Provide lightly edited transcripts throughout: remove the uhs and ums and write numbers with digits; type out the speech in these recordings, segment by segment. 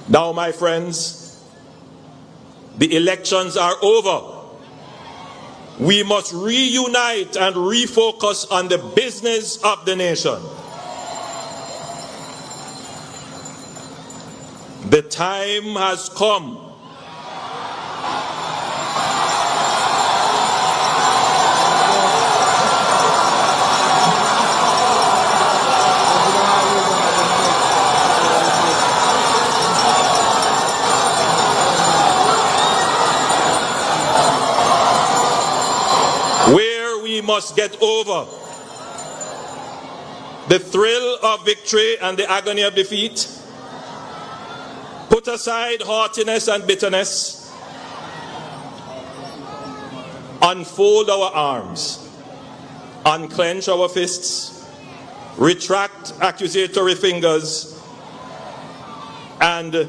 Now, my friends, the elections are over. We must reunite and refocus on the business of the nation. The time has come where we must get over the thrill of victory and the agony of defeat. Put aside haughtiness and bitterness. Unfold our arms. Unclench our fists. Retract accusatory fingers. And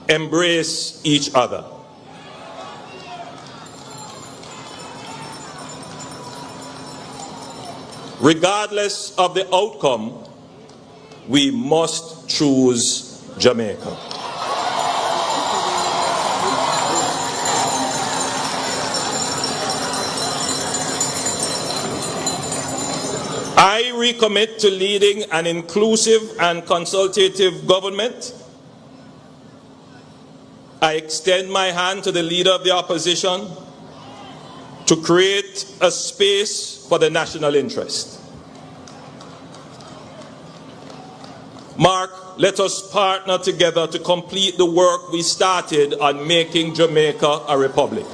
embrace each other. Regardless of the outcome, we must choose Jamaica. I recommit to leading an inclusive and consultative government. I extend my hand to the leader of the opposition to create a space for the national interest. Mark, let us partner together to complete the work we started on making Jamaica a republic.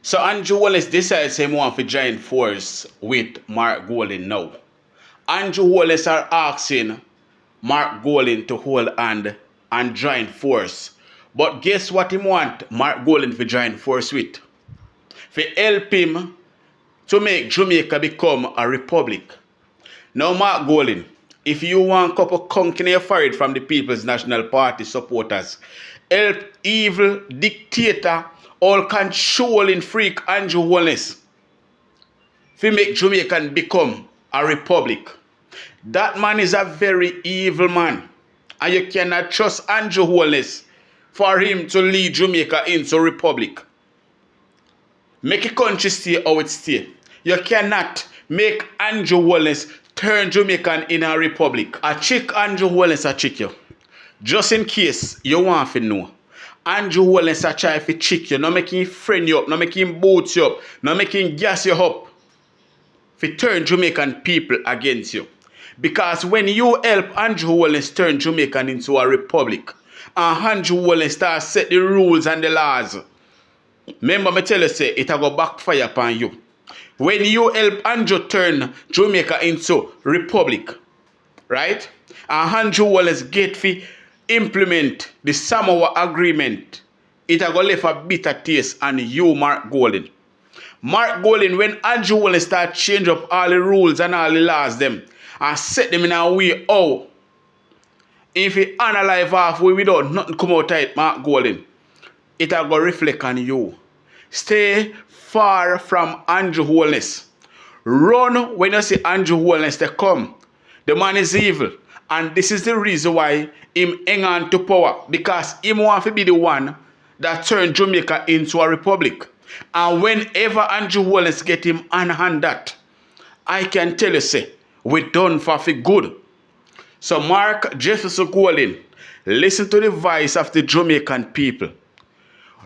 So Andrew Holness decides he wants to join force with Mark Golding now. Andrew Holness are asking Mark Golding to hold hand and join force. But guess what he want Mark Golding to join force with? To help him to make Jamaica become a republic. Now Mark Golding, if you want a couple conk in your forehead from the People's National Party supporters, help evil dictator, all controlling freak Andrew Holness to make Jamaica become a republic. That man is a very evil man. And you cannot trust Andrew Holness for him to lead Jamaica into a republic. Make a country stay how it stay. You cannot make Andrew Holness turn Jamaica in a republic. A trick Andrew Holness a trick you. Just in case you want to know. Andrew Holness a try to trick you, not making friend you up, not making boot you up, not making gas you up, to turn Jamaican people against you. Because when you help Andrew Holness turn Jamaica into a republic, and Andrew Holness start set the rules and the laws, remember me tell you say it will go backfire upon you. When you help Andrew turn Jamaica into republic, right? And Andrew Holness get to implement the Samoa agreement, it will leave a bitter taste on you, Mark Golding. Mark Golding, when Andrew Holness start change up all the rules and all the laws them, and set them in a way, oh, if you analyze halfway without nothing come out of it, Mark Golding, it will go reflect on you. Stay far from Andrew Holness. Run when you see Andrew Holness they come. The man is evil. And this is the reason why him hang on to power. Because he wants to be the one that turned Jamaica into a republic. And whenever Andrew Holness get him on hand that, I can tell you say, we done for good. So Mark Jefferson Golding, listen to the voice of the Jamaican people.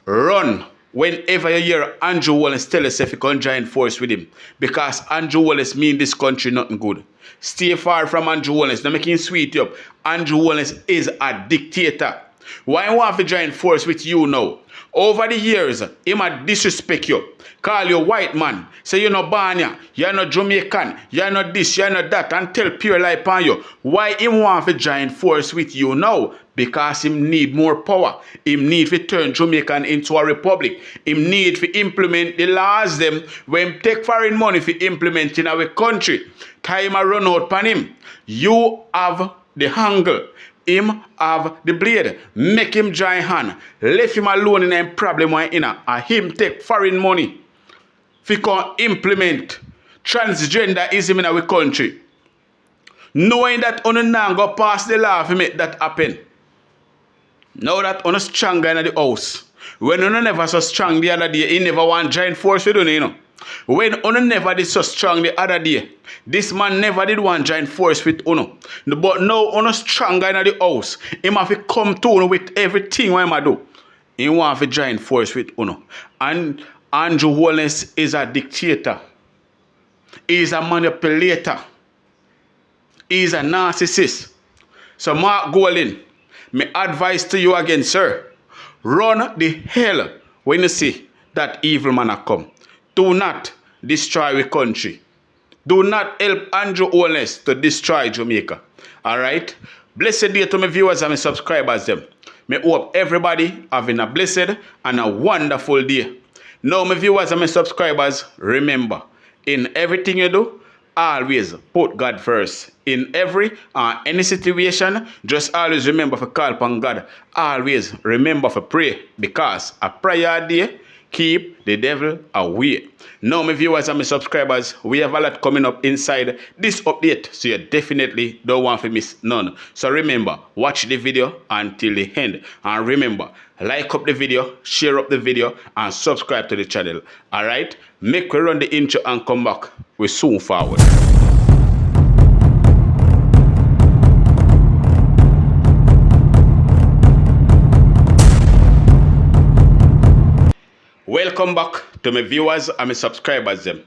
Run whenever you hear Andrew Holness tell us if you can join force with him. Because Andrew Holness mean this country nothing good. Stay far from Andrew Holness. Don't make him sweet you up. Andrew Holness is a dictator. Why you want to join force with you now? Over the years, he might disrespect you. Call you white man. Say you're not Banya, you're not Jamaican, you're not this, you're not that, and tell pure lie upon you. Why he want to join force with you now? Because him need more power. Him need to turn Jamaica into a republic. Him need to implement the laws them when take foreign money to implement in our country. Time a run out upon him. You have the angle. Him have the blade. Make him join hand. Leave him alone in a problem when in and him take foreign money. If he can implement transgenderism in our country. Knowing that on now go pass the law to make that happen. Now that on stronger in the house. When on never so strong the other day, he never want join force with you know. When on never did so strong the other day, this man never did want join force with Uno. But now on stronger in the house, he have to come to Uno with everything what he do. He want to join force with Uno. And Andrew Holness is a dictator. He is a manipulator. He is a narcissist. So Mark Golding, my advice to you again, sir. Run the hell when you see that evil man come. Do not destroy the country. Do not help Andrew Holness to destroy Jamaica. Alright? Blessed day to my viewers and my subscribers them. May hope everybody having a blessed and a wonderful day. Now my viewers and my subscribers, remember, in everything you do, always put God first. In every any situation, just always remember to call upon God. Always remember to pray, because a prayer day keep the devil away. Now my viewers and my subscribers, we have a lot coming up inside this update, so you definitely don't want to miss none. So remember, watch the video until the end, and remember, like up the video, share up the video, and subscribe to the channel. Alright, make we run the intro and come back. We soon forward. Welcome back to my viewers and my subscribers them.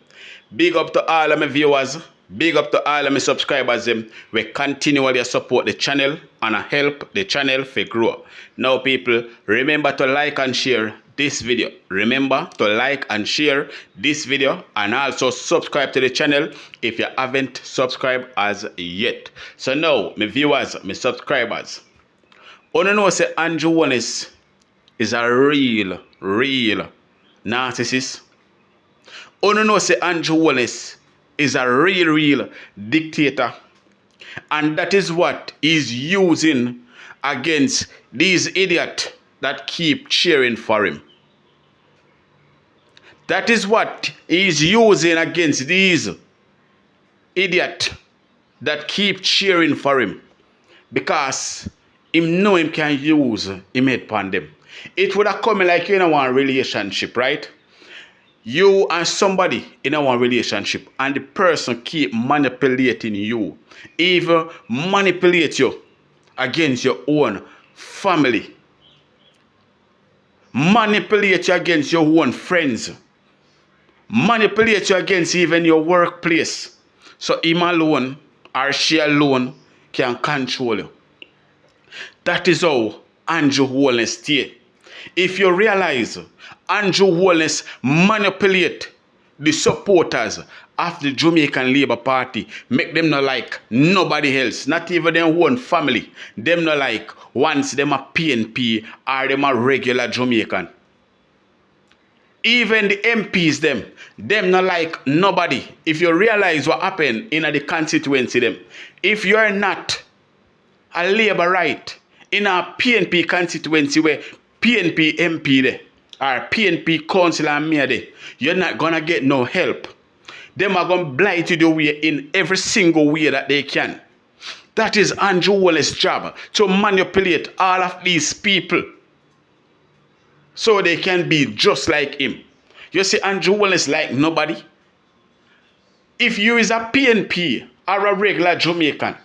Big up to all of my viewers, big up to all of my subscribers them. We continually support the channel and help the channel to grow. Now people, remember to like and share this video. Remember to like and share this video, and also subscribe to the channel if you haven't subscribed as yet. So now, my viewers, my subscribers, you know say Andrew Holness is a real narcissist. You know say Andrew Holness is a real dictator, and that is what he's using against these idiots that keep cheering for him. That is what he's using against these idiots that keep cheering for him, because him know him can use him head upon them. It would have come like you in one relationship, right? You and somebody in a one relationship, and the person keep manipulating you, even manipulate you against your own family, manipulate you against your own friends, manipulate you against even your workplace. So him alone or she alone can control you. That is how Andrew Holness stay. If you realize Andrew Holness manipulate the supporters of the Jamaican Labour Party, make them not like nobody else, not even their own family. Them not like once them a PNP or them a regular Jamaican. Even the MPs them not like nobody. If you realize what happened in the constituency them, if you are not a Labour right in a PNP constituency where PNP MP there or PNP councillor and mayor there, you're not gonna get no help. Them are gonna blight you the way in every single way that they can. That is Andrew Holness' job, to manipulate all of these people so they can be just like him. You see, Andrew Holness like nobody. If you is a PNP or a regular Jamaican,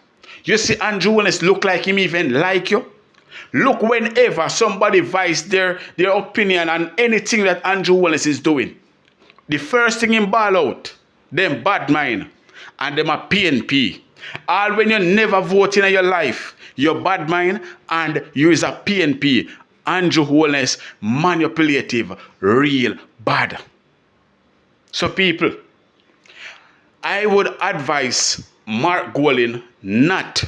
you see Andrew Holness look like him even like you. Look, whenever somebody voice their opinion on anything that Andrew Holness is doing, the first thing him ball out, them bad mind, and them a PNP. All when you never vote in your life, you're bad mind and you is a PNP. Andrew Holness manipulative, real bad. So people, I would advise Mark Golding not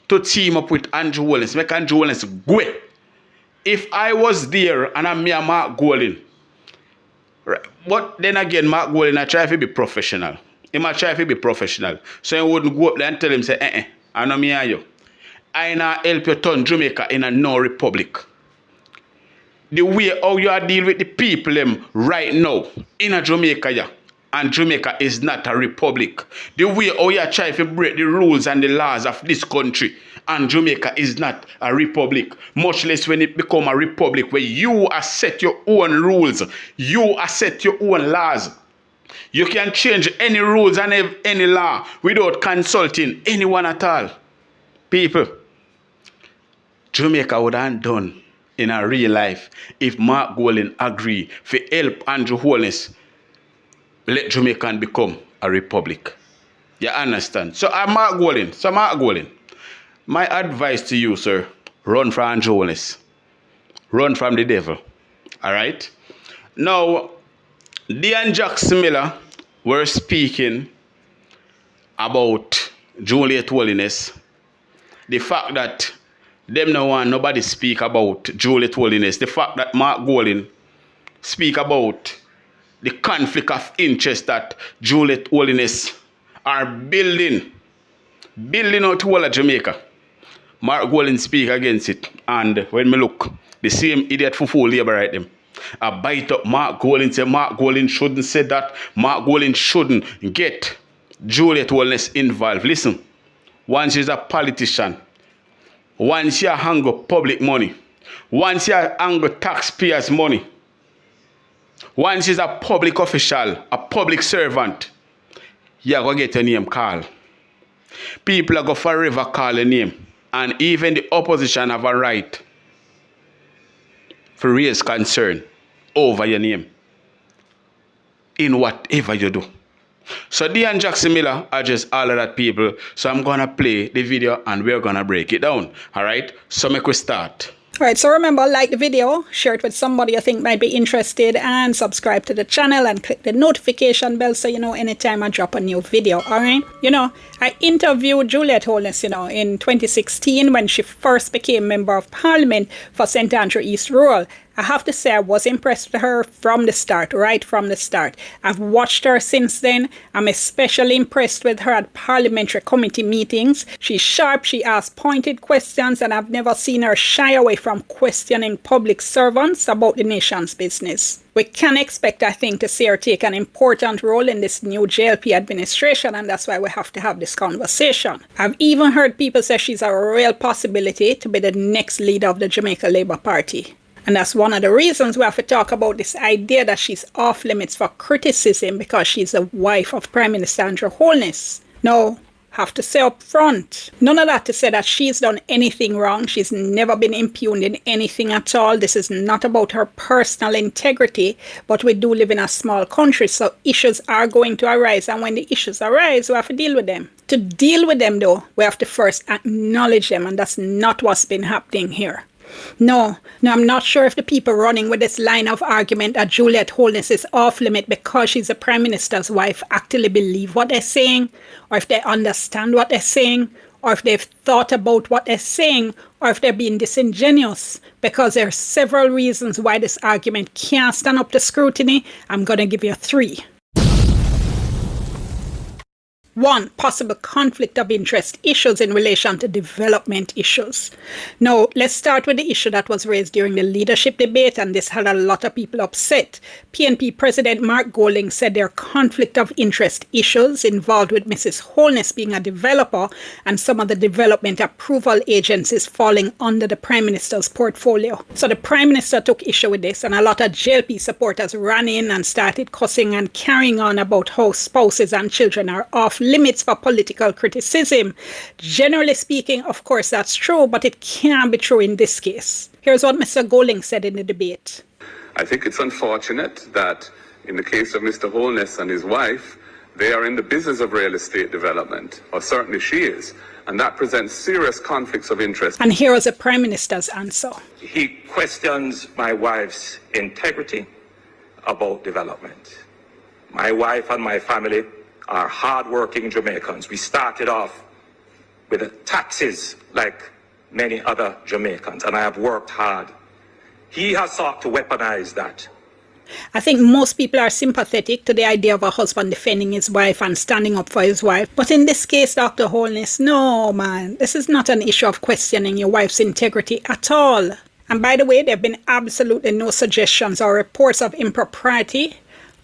to team up with Andrew Holness. Make Andrew Holness go. If I was there and I'm me and Mark Golding, right, but then again, Mark Golding, I try to be professional. He might try to be professional. So he wouldn't go up there and tell him, say, I know me and you. I not help you turn Jamaica in a no republic. The way how you are deal with the people them right now in a Jamaica, yeah, and Jamaica is not a republic. The way how you try to break the rules and the laws of this country, and Jamaica is not a republic, much less when it become a republic where you are set your own rules, you are set your own laws. You can change any rules and any law without consulting anyone at all. People, Jamaica would have done in a real life if Mark Golding agree to help Andrew Holness let Jamaica become a republic. You understand? So Mark Golding, my advice to you, sir, run from Andrew Holness. Run from the devil. Alright? Now, Dean Jackson Miller were speaking about Juliet Holness. The fact that them no want nobody speak about Juliet Holness. The fact that Mark Golding speak about the conflict of interest that Juliet Holness are building out whole of Jamaica. Mark Golding speak against it. And when me look, the same idiot fufu labor right them. I bite up Mark Golding, say Mark Golding shouldn't say that. Mark Golding shouldn't get Juliet Holness involved. Listen, once she's a politician, once you hang up public money, once you hang up taxpayers' money, once she's a public official, a public servant, you're going to get your name called. People are going to forever call your name. And even the opposition have a right to raise concern over your name in whatever you do. So Dean Jackson Miller addressed all of that, people. So I'm going to play the video and we're going to break it down. All right? So make we start. Alright, so remember, like the video, share it with somebody you think might be interested, and subscribe to the channel and click the notification bell so you know anytime I drop a new video. Alright? You know, I interviewed Juliet Holness, in 2016 when she first became Member of Parliament for St. Andrew East Rural. I have to say I was impressed with her from the start, right from the start. I've watched her since then. I'm especially impressed with her at parliamentary committee meetings. She's sharp, she asks pointed questions, and I've never seen her shy away from questioning public servants about the nation's business. We can expect, I think, to see her take an important role in this new JLP administration, and that's why we have to have this conversation. I've even heard people say she's a real possibility to be the next leader of the Jamaica Labour Party. And that's one of the reasons we have to talk about this idea that she's off limits for criticism because she's the wife of Prime Minister Andrew Holness. No, have to say up front, none of that to say that she's done anything wrong. She's never been impugned in anything at all. This is not about her personal integrity, but we do live in a small country, so issues are going to arise. And when the issues arise, we have to deal with them. To deal with them, though, we have to first acknowledge them, and that's not what's been happening here. No, I'm not sure if the people running with this line of argument that Juliet Holness is off limit because she's the Prime Minister's wife actually believe what they're saying, or if they understand what they're saying, or if they've thought about what they're saying, or if they're being disingenuous, because there are several reasons why this argument can't stand up to scrutiny. I'm going to give you 3. 1. Possible conflict of interest issues in relation to development issues. Now, let's start with the issue that was raised during the leadership debate, and this had a lot of people upset. PNP President Mark Golding said there are conflict of interest issues involved with Mrs. Holness being a developer and some of the development approval agencies falling under the Prime Minister's portfolio. So the Prime Minister took issue with this, and a lot of JLP supporters ran in and started cussing and carrying on about how spouses and children are off limits for political criticism. Generally speaking, of course, that's true, but it can't be true in this case. Here's what Mr. Golding said in the debate. I think it's unfortunate that in the case of Mr. Holness and his wife, they are in the business of real estate development, or certainly she is, and that presents serious conflicts of interest. And here is the Prime Minister's answer. He questions my wife's integrity about development. My wife and my family are hard-working Jamaicans. We started off with the taxes like many other Jamaicans, and I have worked hard. He has sought to weaponize that. I think most people are sympathetic to the idea of a husband defending his wife and standing up for his wife. But in this case, Dr. Holness, no, man, this is not an issue of questioning your wife's integrity at all. And by the way, there have been absolutely no suggestions or reports of impropriety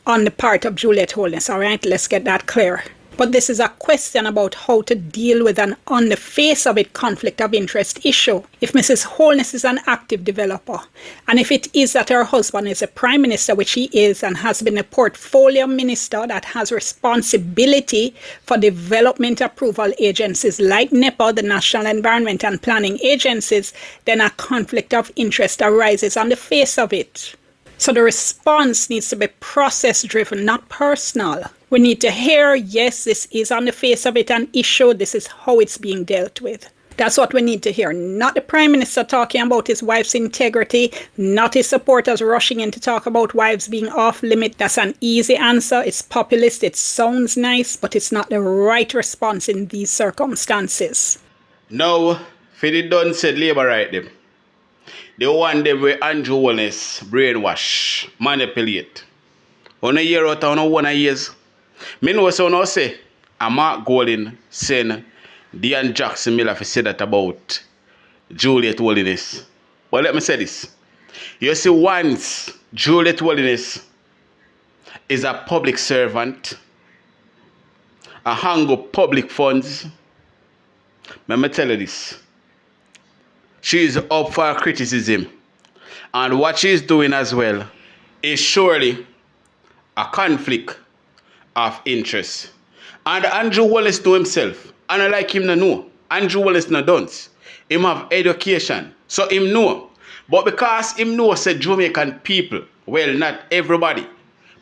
on the part of Juliet Holness. All right, let's get that clear. But this is a question about how to deal with an on the face of it conflict of interest issue. If Mrs. Holness is an active developer, and if it is that her husband is a prime minister, which he is, and has been a portfolio minister that has responsibility for development approval agencies like NEPA, the National Environment and Planning Agencies, then a conflict of interest arises on the face of it. So the response needs to be process-driven, not personal. We need to hear, yes, this is on the face of it an issue, this is how it's being dealt with. That's what we need to hear, not the Prime Minister talking about his wife's integrity, not his supporters rushing in to talk about wives being off limit. That's an easy answer. It's populist, it sounds nice, but it's not the right response in these circumstances. Now, for the done said Labour right them. The one them where Andrew Holness brainwash, manipulate. On a year out on 1 years. Me know so now say a Mark Golding send Diane Jackson Miller to say that about Juliet Holness. Well, let me say this. You see, once Juliet Holness is a public servant, a hang up public funds, let me tell you this. She is up for criticism. And what she is doing as well is surely a conflict of interest. And Andrew Holness know himself. And I like him to know. Andrew Holness no dunce. Him have education. So him know. But because him know said Jamaican people, well, not everybody,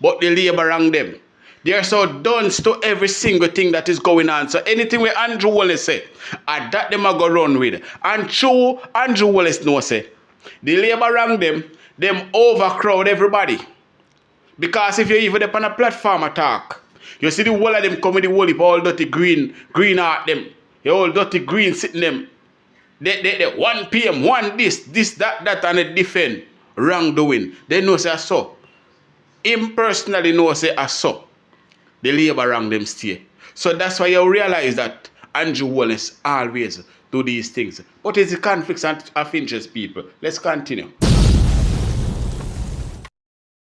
but the Labour around them, they are so dunce to every single thing that is going on. So anything where Andrew Holness say, that them a go run with. And true, Andrew Holness know say, the Labour around them overcrowd everybody. Because if you even up on a platform attack, you see the whole of them come with the whole heap all dirty green at them. The all dirty green sitting them. They 1 PM, one this, that, and they defend wrongdoing. They know say so. Him personally know say so. The Labour around them stay. So that's why you realize that Andrew Holness always do these things. But it's the conflicts of interest, people. Let's continue.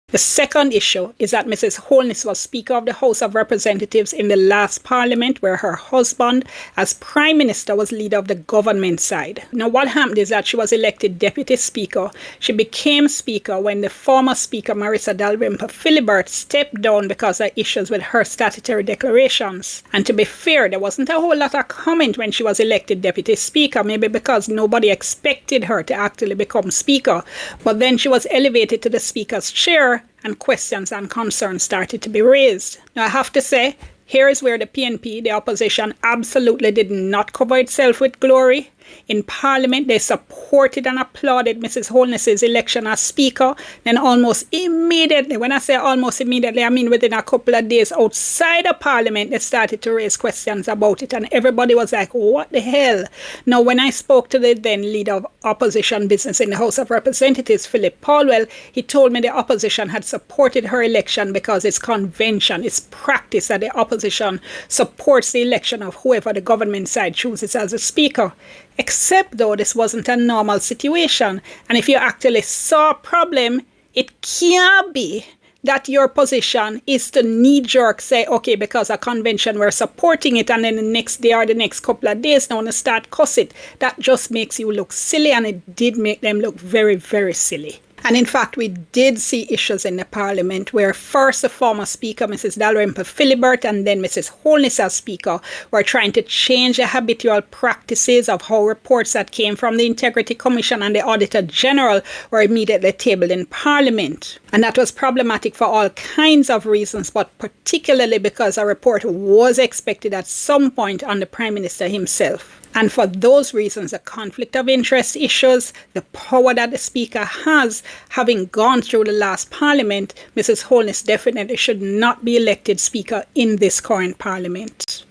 The second issue is that Mrs. Holness was Speaker of the House of Representatives in the last Parliament, where her husband, as Prime Minister, was leader of the government side. Now, what happened is that she was elected Deputy Speaker. She became Speaker when the former Speaker, Marissa Dalrymple Philibert, stepped down because of issues with her statutory declarations. And to be fair, there wasn't a whole lot of comment when she was elected Deputy Speaker, maybe because nobody expected her to actually become Speaker. But then she was elevated to the Speaker's chair, and questions and concerns started to be raised. Now, I have to say, here is where the PNP, the opposition, absolutely did not cover itself with glory. In Parliament, they supported and applauded Mrs. Holness's election as Speaker. Then almost immediately, when I say almost immediately, I mean within a couple of days outside of Parliament, they started to raise questions about it. And everybody was like, what the hell? Now, when I spoke to the then leader of opposition business in the House of Representatives, Philip Paulwell, he told me the opposition had supported her election because it's convention, it's practice that the opposition supports the election of whoever the government side chooses as a Speaker. Except though this wasn't a normal situation. And if you actually saw a problem, it can't be that your position is to knee-jerk say, okay, because a convention we're supporting it, and then the next day or the next couple of days now to start cuss it. That just makes you look silly, and it did make them look very, very silly. And in fact, we did see issues in the Parliament where first the former Speaker, Mrs. Dalrymple Philibert, and then Mrs. Holness as Speaker were trying to change the habitual practices of how reports that came from the Integrity Commission and the Auditor General were immediately tabled in Parliament. And that was problematic for all kinds of reasons, but particularly because a report was expected at some point on the Prime Minister himself. And for those reasons, the conflict of interest issues, the power that the Speaker has, having gone through the last Parliament, Mrs. Holness definitely should not be elected Speaker in this current Parliament.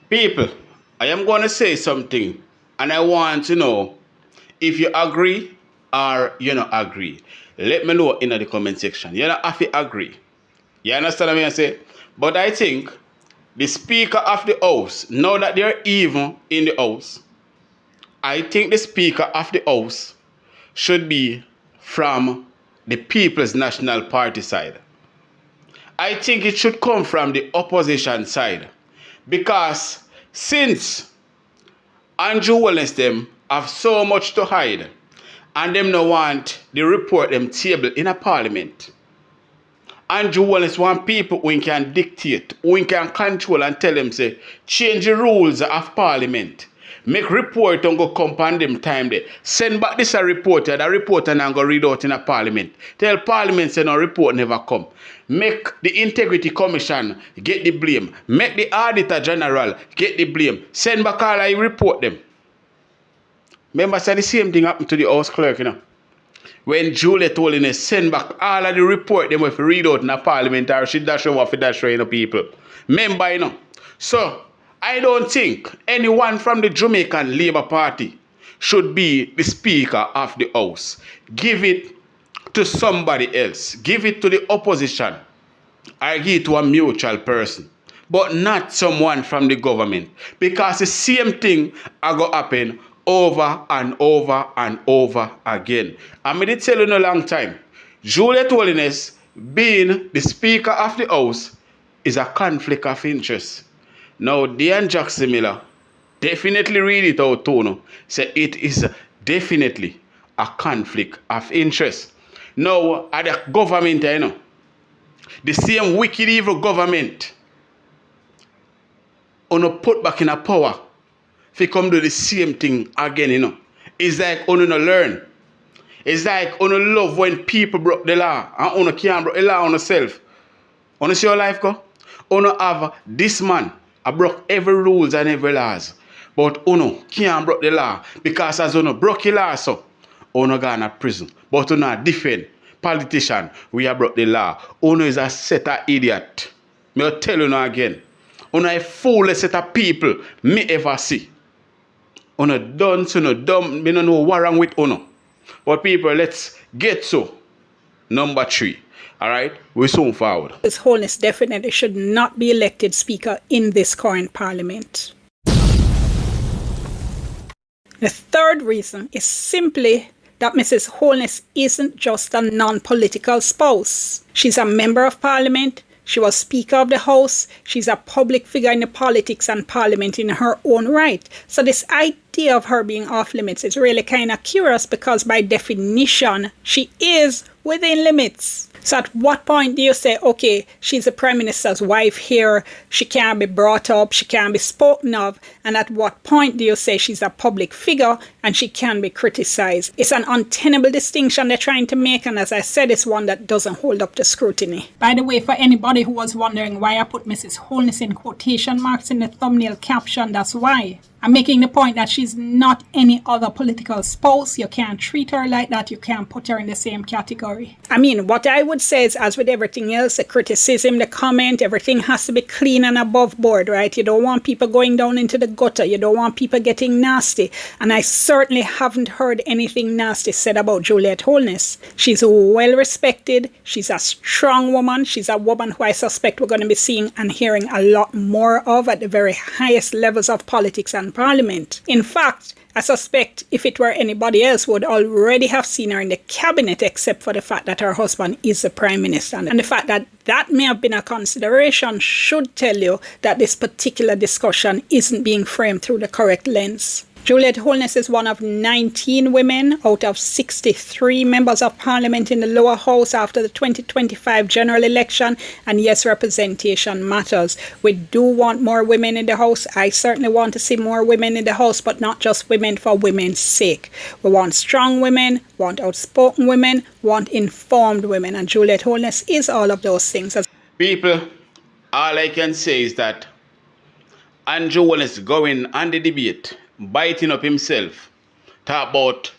People, I am going to say something, and I want to know if you agree or you don't agree. Let me know in the comment section. You don't have to agree. You understand what I say? But I think the Speaker of the House, now that they're even in the House, I think the Speaker of the House should be from the People's National Party side. I think it should come from the opposition side. Because since Andrew Holness them have so much to hide and them no want the report them table in a parliament. Andrew Holness want people who can dictate, who can control and tell them say, change the rules of parliament. Make report and go come on them time there. Send back this a reporter, the reporter and go read out in a parliament. Tell parliament say no report never come. Make the integrity commission get the blame. Make the auditor general get the blame. Send back all I report them. Remember say the same thing happened to the house clerk, you know. When Juliet Holness send back all of the report them if read out in a parliament or she dash over for dash you know, people. Remember, you know. So I don't think anyone from the Jamaican Labour Party should be the Speaker of the House. Give it to somebody else. Give it to the opposition. Or give it to a mutual person. But not someone from the government. Because the same thing are going to happen over and over and over again. I made it tell you in a long time. Juliet Holness being the Speaker of the House is a conflict of interest. Now, Dan Jackson Miller definitely read it out too. Say it is definitely a conflict of interest. Now, at the government, you know, the same wicked evil government, put back in a power, if you come do the same thing again, you know. It's like no learn. It's like love when people broke the law and can't break the law on yourself. See your life go? Have this man. I broke every rules and every laws. But can't break the law. Because as broke the law, so gonna prison. But defend politician, we have broke the law. Is a set of idiot. Me tell you now again. A foolish set of people me ever see. Done, dumb, me no know what wrong with But people, let's get to number 3. All right, we're soon forward. His Holness definitely should not be elected Speaker in this current Parliament. The third reason is simply that Mrs. Holness isn't just a non-political spouse. She's a member of Parliament. She was Speaker of the House. She's a public figure in the politics and Parliament in her own right. So this idea of her being off limits is really kind of curious because by definition, she is within limits. So at what point do you say, okay, she's the Prime Minister's wife here, she can't be brought up, she can't be spoken of, and at what point do you say she's a public figure and she can be criticized? It's an untenable distinction they're trying to make, and as I said, it's one that doesn't hold up to scrutiny. By the way, for anybody who was wondering why I put Mrs. Holness in quotation marks in the thumbnail caption, that's why. I'm making the point that she's not any other political spouse. You can't treat her like that. You can't put her in the same category. I mean, what I would say is, as with everything else, the criticism, the comment, everything has to be clean and above board, right? You don't want people going down into the gutter. You don't want people getting nasty. And I certainly haven't heard anything nasty said about Juliet Holness. She's well respected. She's a strong woman. She's a woman who I suspect we're going to be seeing and hearing a lot more of at the very highest levels of politics and Parliament. In fact, I suspect if it were anybody else, would already have seen her in the cabinet, except for the fact that her husband is the Prime Minister. And the fact that that may have been a consideration should tell you that this particular discussion isn't being framed through the correct lens. Juliet Holness is one of 19 women out of 63 members of Parliament in the lower house after the 2025 general election. And yes, representation matters. We do want more women in the house. I certainly want to see more women in the house, but not just women for women's sake. We want strong women, want outspoken women, want informed women. And Juliet Holness is all of those things. People, all I can say is that Andrew Holness going on the debate, biting up himself, talk about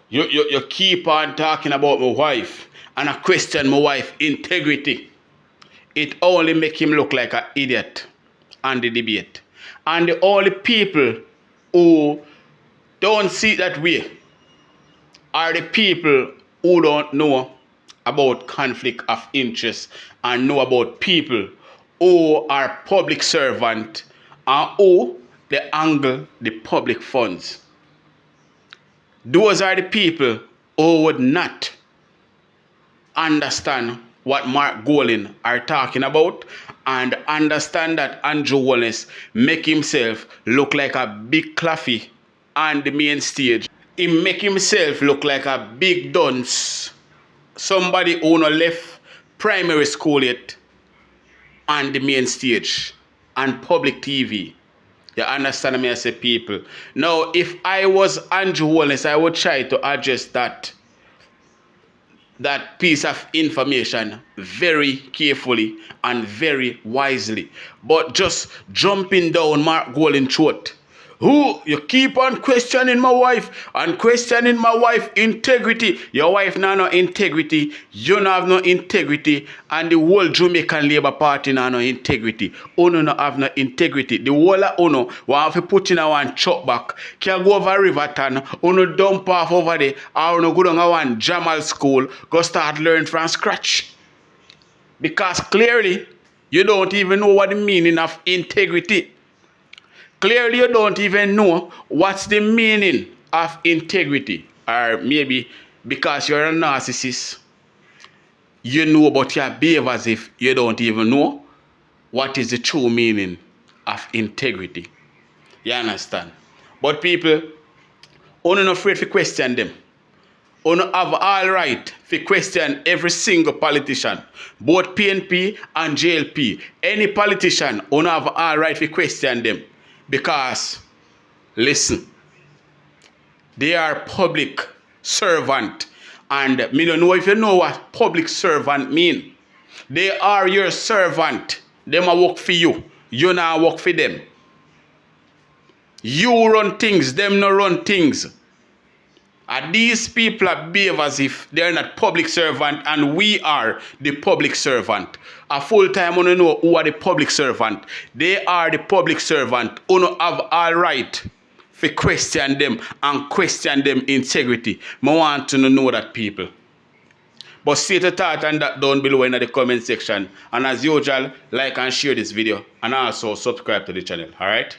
you keep on talking about my wife and I question my wife's integrity. It only make him look like an idiot on the debate. And the only people who don't see it that way are the people who don't know about conflict of interest and know about people who are public servant and who they angle the public funds. Those are the people who would not understand what Mark Golding are talking about and understand that Andrew Holness make himself look like a big claffy on the main stage. He make himself look like a big dunce. Somebody who no left primary school yet on the main stage and public TV. You understand me, I say, people? Now, if I was Andrew Holness, I would try to address that piece of information very carefully and very wisely. But just jumping down Mark Golding's throat. Who you keep on questioning my wife and questioning my wife's integrity. Your wife now no integrity, you no have no integrity, and the whole Jamaican Labour Party now no integrity. Uno no have no integrity. The whole of Uno want to put in a one chop back. Can go over Riverton, Uno dump off over there, or Uno go down a one Jamal school, go start learn from scratch. Because clearly you don't even know what the meaning of integrity. Clearly, you don't even know what's the meaning of integrity. Or maybe because you're a narcissist, you know, but you behave as if you don't even know what is the true meaning of integrity. You understand? But people, you're not afraid to question them. You have all right to question every single politician, both PNP and JLP. Any politician, you have all right to question them. Because, listen, they are public servant. And me don't know if you know what public servant mean. They are your servant. Them a work for you. You not work for them. You run things, them no run things. And these people behave as if they're not public servant and we are the public servant. A full time you know who are the public servant. They are the public servant. You have all right to question them and question them integrity. I want to know that, people. But state a thought and that down below in the comment section. And as usual, like and share this video and also subscribe to the channel. Alright?